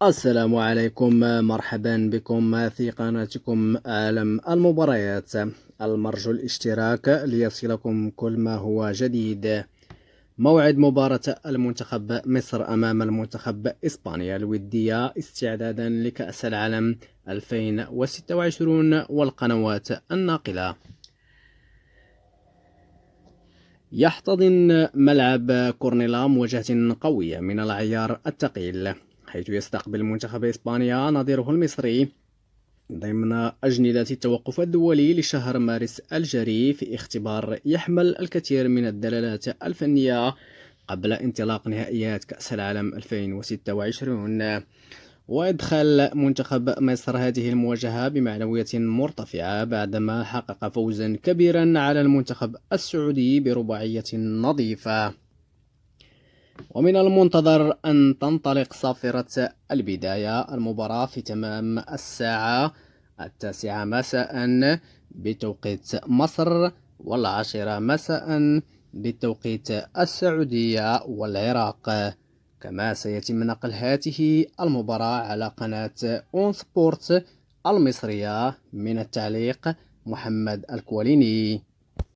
السلام عليكم، مرحبا بكم في قناتكم عالم المباريات. المرجو الاشتراك ليصلكم كل ما هو جديد. موعد مباراة المنتخب مصر أمام المنتخب إسبانيا الودية استعدادا لكأس العالم 2026 والقنوات الناقلة. يحتضن ملعب كورنيلا مواجهة قوية من العيار الثقيل، حيث يستقبل منتخب إسبانيا نظيره المصري ضمن أجندة التوقف الدولي لشهر مارس الجاري، في اختبار يحمل الكثير من الدلالات الفنية قبل انطلاق نهائيات كأس العالم 2026. ويدخل منتخب مصر هذه المواجهة بمعنوية مرتفعة بعدما حقق فوزا كبيرا على المنتخب السعودي برباعية نظيفة. ومن المنتظر أن تنطلق صافرة البداية. المباراة في تمام الساعة 9 مساء بتوقيت مصر، 10 مساء بتوقيت السعودية والعراق. كما سيتم نقل هذه المباراة على قناة اون سبورت المصرية. من التعليق محمد الكواليني.